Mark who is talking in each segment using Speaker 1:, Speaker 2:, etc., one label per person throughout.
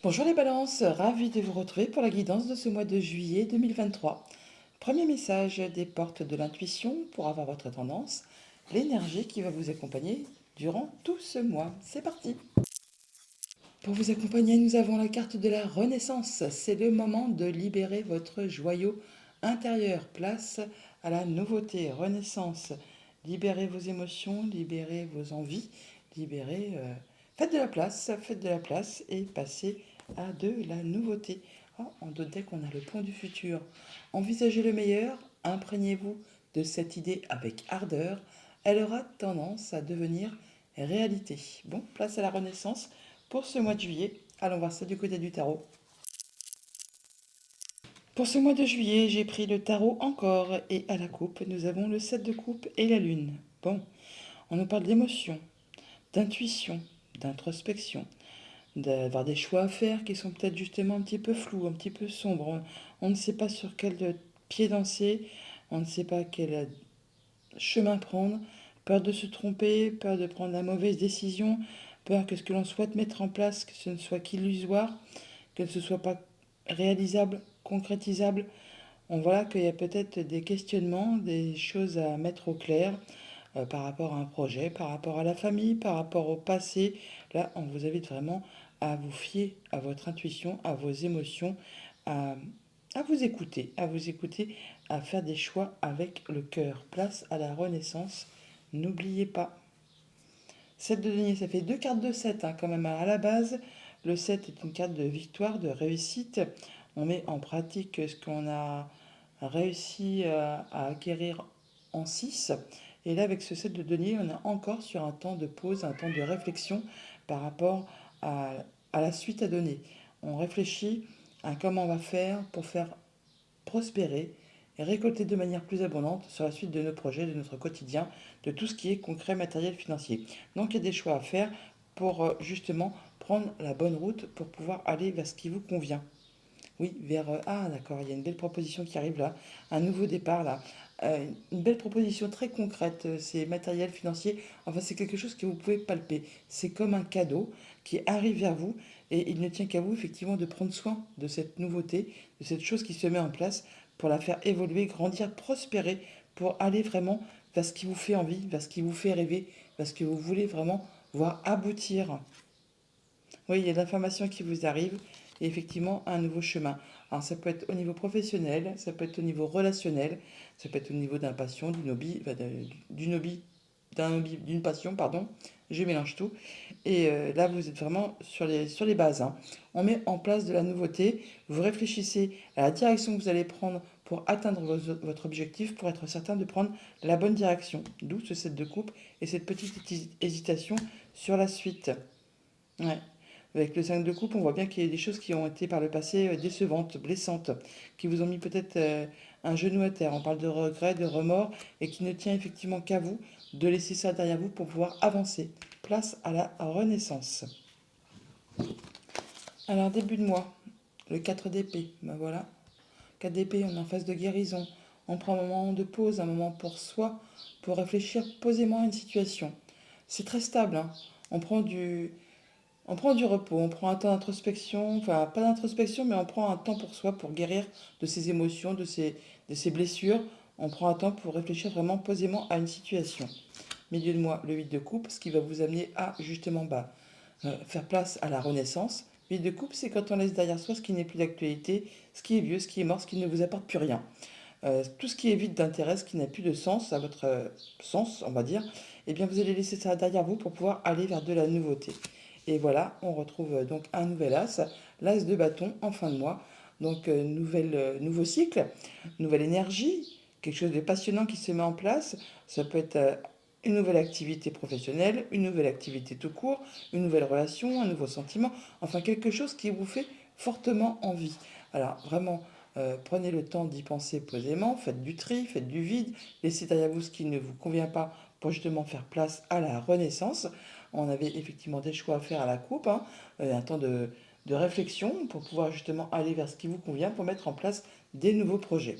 Speaker 1: Bonjour les balances, ravi de vous retrouver pour la guidance de ce mois de juillet 2023. Premier message des portes de l'intuition pour avoir votre tendance, l'énergie qui va vous accompagner durant tout ce mois. C'est parti. Pour vous accompagner, nous avons la carte de la Renaissance. C'est le moment de libérer votre joyau intérieur. Place à la nouveauté. Renaissance. Libérez vos émotions, libérez vos envies, libérez... faites de la place et passez à de la nouveauté. Oh, on doute dès qu'on a le pont du futur. Envisagez le meilleur, imprégnez-vous de cette idée avec ardeur. Elle aura tendance à devenir réalité. Bon, place à la Renaissance. Pour ce mois de juillet, allons voir ça du côté du tarot. Pour ce mois de juillet, j'ai pris le tarot encore et à la coupe, nous avons le 7 de coupe et la lune. Bon, on nous parle d'émotion, d'intuition, d'introspection, d'avoir des choix à faire qui sont peut-être justement un petit peu flous, un petit peu sombres. On ne sait pas sur quel pied danser, on ne sait pas quel chemin prendre, peur de se tromper, peur de prendre la mauvaise décision, peur que ce que l'on souhaite mettre en place, que ce ne soit qu'illusoire, que ce ne soit pas réalisable, concrétisable. On voit qu'il y a peut-être des questionnements, des choses à mettre au clair par rapport à un projet, par rapport à la famille, par rapport au passé. Là, on vous invite vraiment à vous fier à votre intuition, à vos émotions, à, à vous écouter, à faire des choix avec le cœur. Place à la renaissance. N'oubliez pas. 7 de denier, ça fait deux cartes de 7 hein, quand même à la base. Le 7 est une carte de victoire, de réussite. On met en pratique ce qu'on a réussi à acquérir en 6. Et là, avec ce 7 de denier, on est encore sur un temps de pause, un temps de réflexion par rapport à, à la suite à donner. On réfléchit à comment on va faire pour faire prospérer et récolter de manière plus abondante sur la suite de nos projets, de notre quotidien, de tout ce qui est concret, matériel, financier. Donc il y a des choix à faire pour justement prendre la bonne route pour pouvoir aller vers ce qui vous convient. Oui, vers... ah d'accord, il y a une belle proposition qui arrive là, un nouveau départ là. Une belle proposition très concrète, c'est matériel, financier, enfin c'est quelque chose que vous pouvez palper. C'est comme un cadeau qui arrive vers vous et il ne tient qu'à vous effectivement de prendre soin de cette nouveauté, de cette chose qui se met en place pour la faire évoluer, grandir, prospérer, pour aller vraiment vers ce qui vous fait envie, vers ce qui vous fait rêver, vers ce que vous voulez vraiment voir aboutir. Oui, il y a de l'information qui vous arrive et effectivement un nouveau chemin. Alors ça peut être au niveau professionnel, ça peut être au niveau relationnel, ça peut être au niveau d'un passion, d'une hobby, d'une hobby, d'une passion, pardon. Je mélange tout. Et là, vous êtes vraiment sur les bases, hein. On met en place de la nouveauté. Vous réfléchissez à la direction que vous allez prendre pour atteindre votre objectif, pour être certain de prendre la bonne direction. D'où ce set de coupe et cette petite hésitation sur la suite. Ouais. Avec le 5 de coupe, on voit bien qu'il y a des choses qui ont été par le passé décevantes, blessantes, qui vous ont mis peut-être un genou à terre. On parle de regrets, de remords, et qui ne tient effectivement qu'à vous de laisser ça derrière vous pour pouvoir avancer. Place à la renaissance. Alors, début de mois, le 4 d'épée, ben voilà. 4 d'épée, on est en phase de guérison. On prend un moment de pause, un moment pour soi, pour réfléchir posément à une situation. C'est très stable, hein. On prend du, On prend du repos, on prend un temps d'introspection, enfin pas d'introspection, mais on prend un temps pour soi, pour guérir de ses émotions, de ses blessures. On prend un temps pour réfléchir vraiment posément à une situation. Milieu de mois, le 8 de coupe, ce qui va vous amener à justement faire place à la renaissance. 8 de coupe, c'est quand on laisse derrière soi ce qui n'est plus d'actualité, ce qui est vieux, ce qui est mort, ce qui ne vous apporte plus rien. Tout ce qui est vide d'intérêt, ce qui n'a plus de sens, à votre sens, on va dire, eh bien vous allez laisser ça derrière vous pour pouvoir aller vers de la nouveauté. Et voilà, on retrouve donc un nouvel as, l'as de bâton en fin de mois. Donc nouveau cycle, nouvelle énergie, quelque chose de passionnant qui se met en place. Ça peut être une nouvelle activité professionnelle, une nouvelle activité tout court, une nouvelle relation, un nouveau sentiment, enfin quelque chose qui vous fait fortement envie. Alors vraiment, prenez le temps d'y penser posément, faites du tri, faites du vide, laissez derrière vous ce qui ne vous convient pas pour justement faire place à la renaissance. On avait effectivement des choix à faire à la coupe, hein, un temps de réflexion pour pouvoir justement aller vers ce qui vous convient pour mettre en place des nouveaux projets.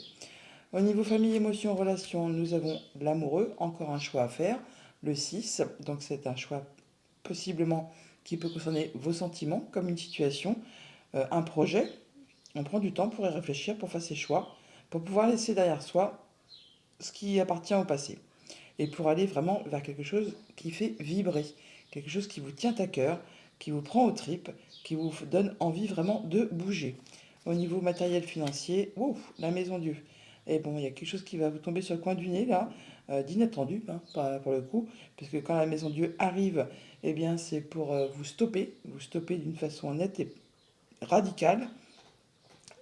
Speaker 1: Au niveau famille, émotion, relation, nous avons l'amoureux, encore un choix à faire, le 6, donc c'est un choix possiblement qui peut concerner vos sentiments comme une situation. un projet, on prend du temps pour y réfléchir, pour faire ses choix, pour pouvoir laisser derrière soi ce qui appartient au passé. Et pour aller vraiment vers quelque chose qui fait vibrer, quelque chose qui vous tient à cœur, qui vous prend aux tripes, qui vous donne envie vraiment de bouger. Au niveau matériel financier, ouf, la maison Dieu. Et bon, il y a quelque chose qui va vous tomber sur le coin du nez là, d'inattendu, hein, pour le coup, parce que quand la maison Dieu arrive, eh bien c'est pour vous stopper d'une façon nette et radicale.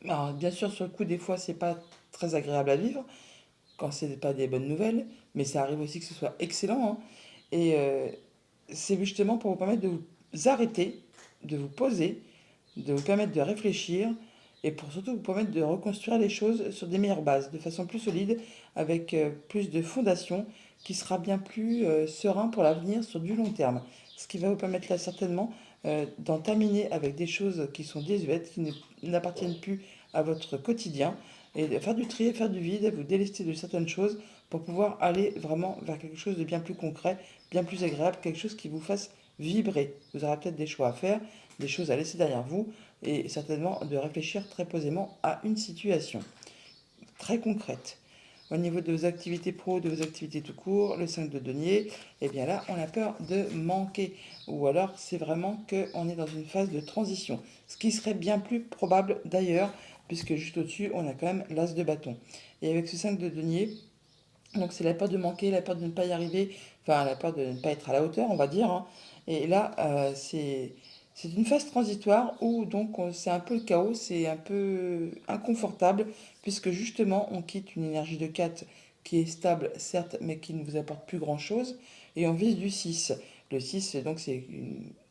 Speaker 1: Alors, bien sûr, sur le coup, des fois, c'est pas très agréable à vivre, quand c'est pas des bonnes nouvelles, mais ça arrive aussi que ce soit excellent, hein. Et c'est justement pour vous permettre de vous arrêter, de vous poser, de vous permettre de réfléchir et pour surtout vous permettre de reconstruire les choses sur des meilleures bases, de façon plus solide, avec plus de fondation, qui sera bien plus serein pour l'avenir sur du long terme. Ce qui va vous permettre là certainement d'en terminer avec des choses qui sont désuètes, qui n'appartiennent plus à votre quotidien, et de faire du tri, faire du vide, vous délester de certaines choses pour pouvoir aller vraiment vers quelque chose de bien plus concret, bien plus agréable, quelque chose qui vous fasse vibrer. Vous aurez peut-être des choix à faire, des choses à laisser derrière vous, et certainement de réfléchir très posément à une situation très concrète. Au niveau de vos activités pro, de vos activités tout court, le 5 de denier, eh bien là, on a peur de manquer. Ou alors, c'est vraiment qu'on est dans une phase de transition. Ce qui serait bien plus probable d'ailleurs, puisque juste au-dessus, on a quand même l'as de bâton. Et avec ce 5 de denier, donc c'est la peur de manquer, la peur de ne pas y arriver, enfin la peur de ne pas être à la hauteur, on va dire, hein. Et là, c'est une phase transitoire où donc c'est un peu le chaos, c'est un peu inconfortable, puisque justement on quitte une énergie de 4 qui est stable, certes, mais qui ne vous apporte plus grand-chose, et on vise du 6. Le 6, donc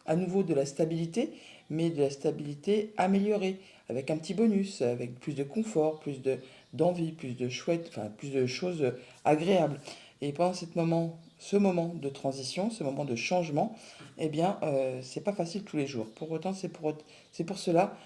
Speaker 1: à nouveau de la stabilité, mais de la stabilité améliorée, avec un petit bonus, avec plus de confort, d'envie, plus de chouette, enfin plus de choses agréable. Et pendant ce moment de transition, ce moment de changement, eh bien, c'est pas facile tous les jours. Pour autant, c'est pour cela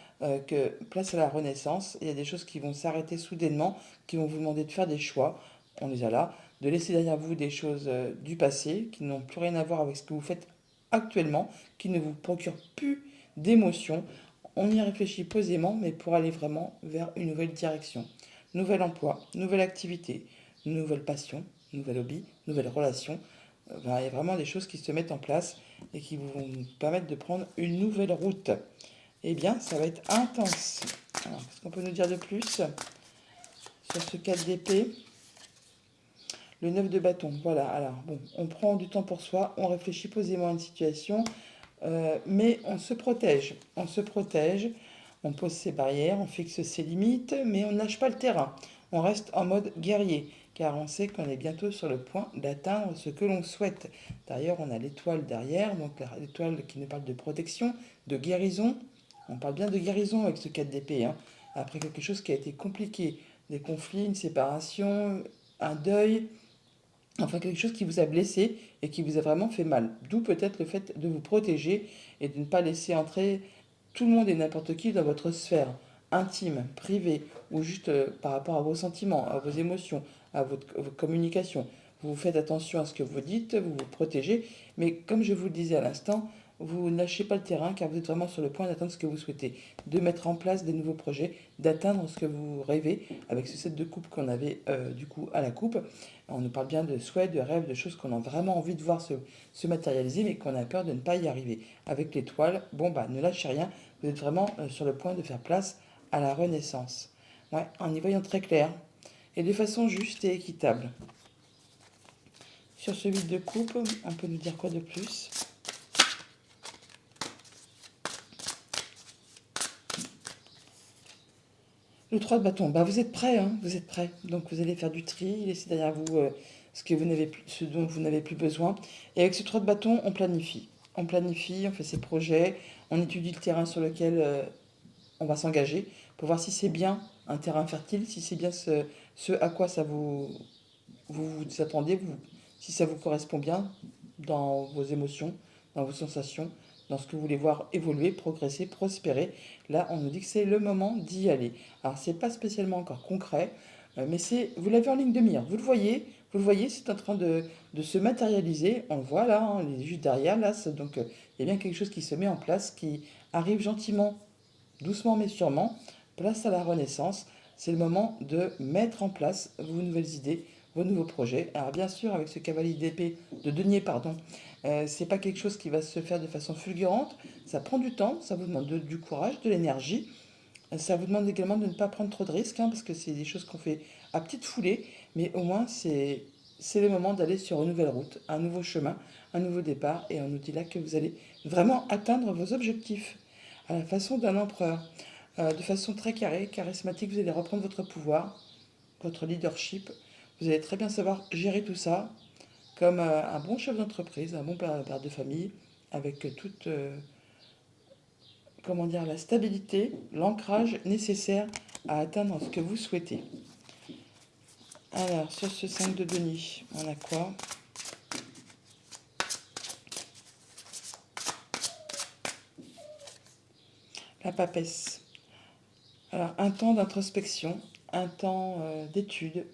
Speaker 1: que place à la renaissance, il y a des choses qui vont s'arrêter soudainement, qui vont vous demander de faire des choix. On les a là, de laisser derrière vous des choses du passé qui n'ont plus rien à voir avec ce que vous faites actuellement, qui ne vous procurent plus d'émotions. On y réfléchit posément, mais pour aller vraiment vers une nouvelle direction. Nouvel emploi, nouvelle activité, nouvelle passion, nouvel hobby, nouvelle relation. Il y a vraiment des choses qui se mettent en place et qui vont vous permettre de prendre une nouvelle route. Eh bien, ça va être intense. Alors, qu'est-ce qu'on peut nous dire de plus sur ce 4 d'épée? Le 9 de bâton. Voilà, alors, bon, on prend du temps pour soi, on réfléchit posément à une situation, mais on se protège. On se protège, on pose ses barrières, on fixe ses limites, mais on ne lâche pas le terrain. On reste en mode guerrier, car on sait qu'on est bientôt sur le point d'atteindre ce que l'on souhaite. D'ailleurs, on a l'étoile derrière, donc l'étoile qui nous parle de protection, de guérison. On parle bien de guérison avec ce 4 d'épée, hein. Après quelque chose qui a été compliqué, des conflits, une séparation, un deuil, enfin quelque chose qui vous a blessé et qui vous a vraiment fait mal. D'où peut-être le fait de vous protéger et de ne pas laisser entrer tout le monde et n'importe qui dans votre sphère intime, privée, ou juste par rapport à vos sentiments, à vos émotions, vos communications. Vous faites attention à ce que vous dites, vous vous protégez, mais comme je vous le disais à l'instant, vous ne lâchez pas le terrain car vous êtes vraiment sur le point d'atteindre ce que vous souhaitez, de mettre en place des nouveaux projets, d'atteindre ce que vous rêvez avec ce set de coupe qu'on avait du coup à la coupe. On nous parle bien de souhaits, de rêves, de choses qu'on a vraiment envie de voir se matérialiser, mais qu'on a peur de ne pas y arriver. Avec l'étoile, bon bah ne lâchez rien, vous êtes vraiment sur le point de faire place à la renaissance. Ouais, en y voyant très clair et de façon juste et équitable. Sur ce vide de coupe, on peut nous dire quoi de plus? Le 3 de bâton, bah vous êtes prêts, hein, vous êtes prêts. Donc vous allez faire du tri, laisser derrière vous ce dont vous n'avez plus besoin. Et avec ce 3 de bâton, on planifie. On planifie, on fait ses projets, on étudie le terrain sur lequel on va s'engager pour voir si c'est bien un terrain fertile, si c'est bien ce à quoi vous attendez, si ça vous correspond bien dans vos émotions, dans vos sensations, dans ce que vous voulez voir évoluer, progresser, prospérer. Là, on nous dit que c'est le moment d'y aller. Alors, c'est pas spécialement encore concret, mais vous l'avez en ligne de mire. Vous le voyez, c'est en train de se matérialiser. On le voit là, hein, il est juste derrière là. Donc, il y a bien quelque chose qui se met en place, qui arrive gentiment doucement mais sûrement, place à la renaissance. C'est le moment de mettre en place vos nouvelles idées, vos nouveaux projets. Alors bien sûr, avec ce cavalier d'épée, de denier, pardon, c'est pas quelque chose qui va se faire de façon fulgurante. Ça prend du temps, ça vous demande du courage, de l'énergie. Ça vous demande également de ne pas prendre trop de risques, hein, parce que c'est des choses qu'on fait à petite foulée, mais au moins c'est le moment d'aller sur une nouvelle route, un nouveau chemin, un nouveau départ, et on nous dit là que vous allez vraiment atteindre vos objectifs à la façon d'un empereur, de façon très carrée, charismatique. Vous allez reprendre votre pouvoir, votre leadership. Vous allez très bien savoir gérer tout ça comme un bon chef d'entreprise, un bon père de famille, avec toute comment dire, la stabilité, l'ancrage nécessaire à atteindre ce que vous souhaitez. Alors, sur ce 5 de denier, on a quoi? La papesse. Alors, un temps d'introspection, un temps d'étude,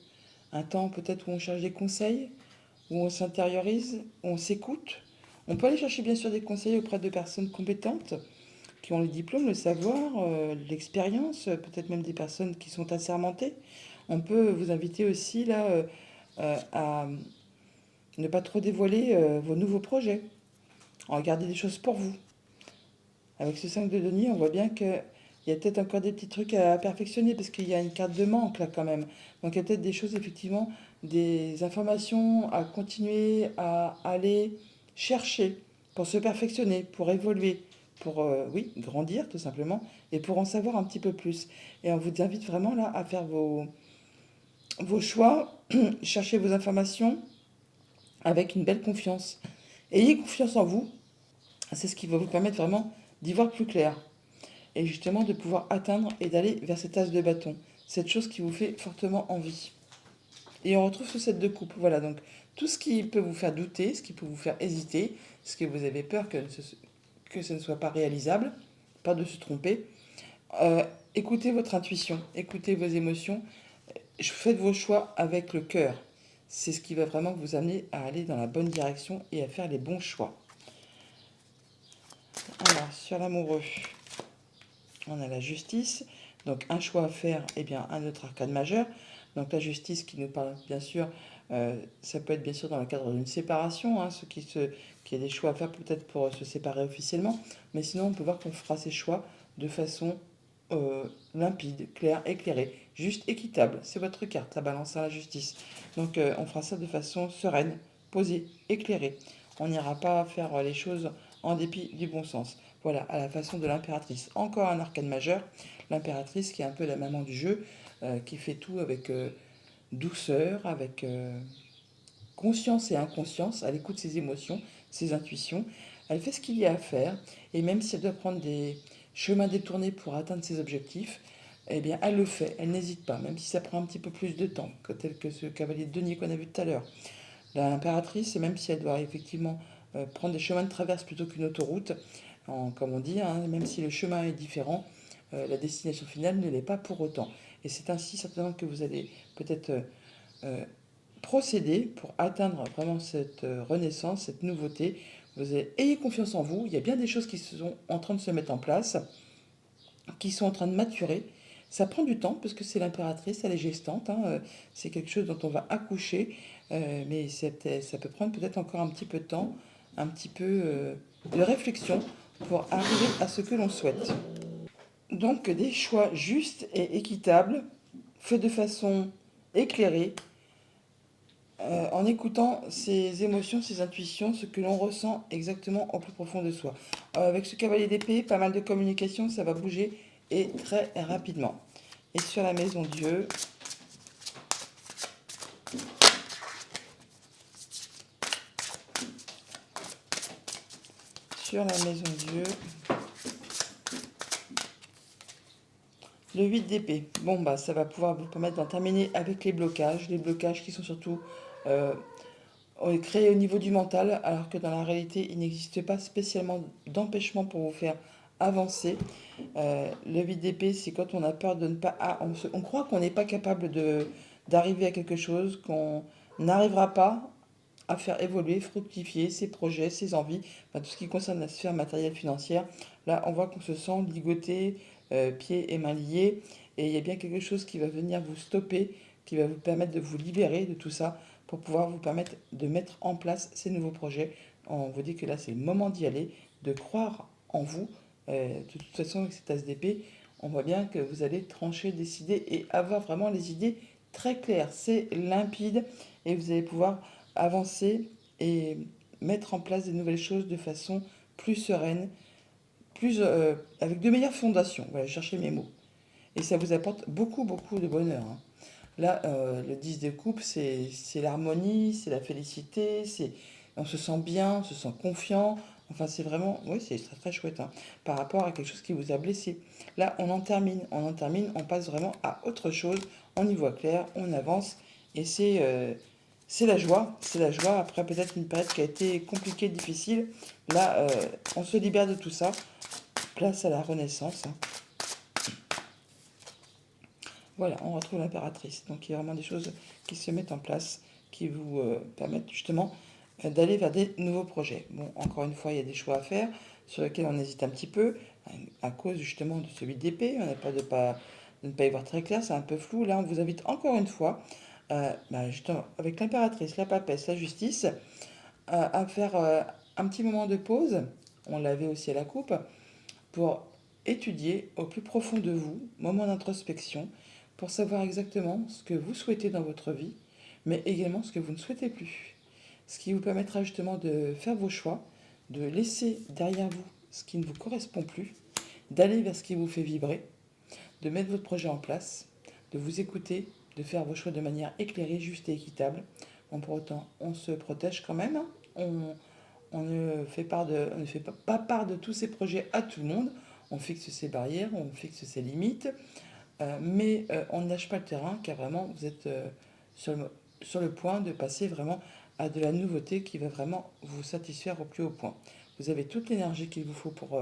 Speaker 1: un temps peut-être où on cherche des conseils, où on s'intériorise, où on s'écoute. On peut aller chercher bien sûr des conseils auprès de personnes compétentes qui ont le diplôme, le savoir, l'expérience, peut-être même des personnes qui sont assermentées. On peut vous inviter aussi là à ne pas trop dévoiler vos nouveaux projets, en garder des choses pour vous. Avec ce 5 de denier, on voit bien qu'il y a peut-être encore des petits trucs à perfectionner parce qu'il y a une carte de manque là quand même. Donc il y a peut-être des choses, effectivement, des informations à continuer à aller chercher pour se perfectionner, pour évoluer, pour, oui, grandir tout simplement, et pour en savoir un petit peu plus. Et on vous invite vraiment là à faire vos choix, chercher vos informations avec une belle confiance. Ayez confiance en vous, c'est ce qui va vous permettre vraiment d'y voir plus clair et justement de pouvoir atteindre et d'aller vers cet as de bâton, cette chose qui vous fait fortement envie. Et on retrouve ce 7 de coupe, voilà, donc tout ce qui peut vous faire douter, ce qui peut vous faire hésiter, ce que vous avez peur que ce ne soit pas réalisable, pas de se tromper. Euh, Écoutez votre intuition, écoutez vos émotions, faites vos choix avec le cœur. C'est ce qui va vraiment vous amener à aller dans la bonne direction et à faire les bons choix. Alors, sur l'amoureux, on a la justice. Donc, un choix à faire, et bien, un autre arcane majeur. Donc, la justice qui nous parle, bien sûr, ça peut être bien sûr dans le cadre d'une séparation, hein, qui a des choix à faire peut-être pour se séparer officiellement. Mais sinon, on peut voir qu'on fera ces choix de façon limpide, claire, éclairée, juste, équitable. C'est votre carte, la balance à la justice. Donc, on fera ça de façon sereine, posée, éclairée. On n'ira pas faire les choses en dépit du bon sens. Voilà, à la façon de l'impératrice. Encore un arcane majeur, l'impératrice qui est un peu la maman du jeu, qui fait tout avec douceur, avec conscience et inconscience, elle écoute ses émotions, ses intuitions, elle fait ce qu'il y a à faire, et même si elle doit prendre des chemins détournés pour atteindre ses objectifs, eh bien elle le fait, elle n'hésite pas, même si ça prend un petit peu plus de temps, tel que ce cavalier de denier qu'on a vu tout à l'heure. L'impératrice, même si elle doit effectivement prendre des chemins de traverse plutôt qu'une autoroute, comme on dit, hein, même si le chemin est différent, la destination finale ne l'est pas pour autant. Et c'est ainsi certainement que vous allez peut-être euh, procéder pour atteindre vraiment cette renaissance, cette nouveauté. Ayez confiance en vous, il y a bien des choses qui sont en train de se mettre en place, qui sont en train de maturer. Ça prend du temps parce que c'est l'impératrice, elle est gestante, hein, c'est quelque chose dont on va accoucher, mais ça peut prendre peut-être encore un petit peu de temps, un petit peu de réflexion pour arriver à ce que l'on souhaite. Donc des choix justes et équitables, faits de façon éclairée, en écoutant ses émotions, ses intuitions, ce que l'on ressent exactement au plus profond de soi. Avec ce cavalier d'épée, pas mal de communication, ça va bouger et très rapidement. Et sur la maison Dieu, sur la maison Dieu, le 8 d'épée. Bon, bah, ça va pouvoir vous permettre d'en terminer avec les blocages qui sont surtout créés au niveau du mental, alors que dans la réalité, il n'existe pas spécialement d'empêchement pour vous faire avancer. Le 8 d'épée, c'est quand on a peur de ne pas... on croit qu'on n'est pas capable d'arriver à quelque chose, qu'on n'arrivera pas à faire évoluer, fructifier ses projets, ses envies, enfin, tout ce qui concerne la sphère matérielle financière. Là, on voit qu'on se sent ligoté, pieds et mains liés. Et il y a bien quelque chose qui va venir vous stopper, qui va vous permettre de vous libérer de tout ça pour pouvoir vous permettre de mettre en place ces nouveaux projets. On vous dit que là, c'est le moment d'y aller, de croire en vous. De toute façon, avec cet as d'épée, on voit bien que vous allez trancher, décider et avoir vraiment les idées très claires. C'est limpide et vous allez pouvoir avancer et mettre en place des nouvelles choses de façon plus sereine, avec de meilleures fondations. Voilà, chercher mes mots. Et ça vous apporte beaucoup, beaucoup de bonheur, hein. Là, le 10 de coupe, c'est l'harmonie, c'est la félicité, on se sent bien, on se sent confiant. Enfin, c'est vraiment, oui, c'est très, très chouette, hein, par rapport à quelque chose qui vous a blessé. Là, on passe vraiment à autre chose, on y voit clair, on avance, et c'est la joie. C'est la joie après peut-être une période qui a été compliquée, difficile. Là, on se libère de tout ça. Place à la renaissance, hein. Voilà, on retrouve l'impératrice. Donc il y a vraiment des choses qui se mettent en place, qui vous permettent justement d'aller vers des nouveaux projets. Bon, encore une fois, il y a des choix à faire sur lesquels on hésite un petit peu, à cause justement de celui d'épée. On n'a peur de ne pas y voir très clair, c'est un peu flou. Là, on vous invite encore une fois, justement, avec l'impératrice, la papesse, la justice, à faire un petit moment de pause. On l'avait aussi à la coupe, pour étudier au plus profond de vous, moment d'introspection, pour savoir exactement ce que vous souhaitez dans votre vie, mais également ce que vous ne souhaitez plus. Ce qui vous permettra justement de faire vos choix, de laisser derrière vous ce qui ne vous correspond plus, d'aller vers ce qui vous fait vibrer, de mettre votre projet en place, de vous écouter, de faire vos choix de manière éclairée, juste et équitable. Bon, pour autant, on se protège quand même, hein. On on ne fait pas part de tous ces projets à tout le monde. On fixe ses barrières, on fixe ses limites, mais on ne lâche pas le terrain car vraiment vous êtes sur sur le point de passer vraiment à de la nouveauté qui va vraiment vous satisfaire au plus haut point. Vous avez toute l'énergie qu'il vous faut pour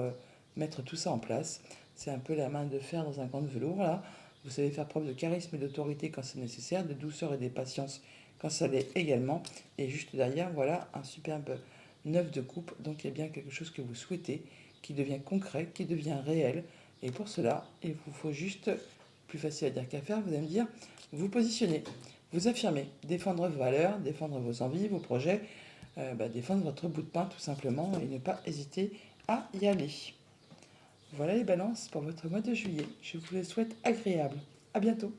Speaker 1: mettre tout ça en place. C'est un peu la main de fer dans un gant de velours là. Vous savez faire preuve de charisme et d'autorité quand c'est nécessaire, de douceur et de patience quand ça l'est également. Et juste derrière, voilà un superbe 9 de coupe. Donc il y a bien quelque chose que vous souhaitez, qui devient concret, qui devient réel. Et pour cela, il vous faut juste, plus facile à dire qu'à faire, vous allez me dire, vous positionner, vous affirmer, défendre vos valeurs, défendre vos envies, vos projets, défendre votre bout de pain tout simplement et ne pas hésiter à y aller. Voilà les balances pour votre mois de juillet. Je vous les souhaite agréables. À bientôt.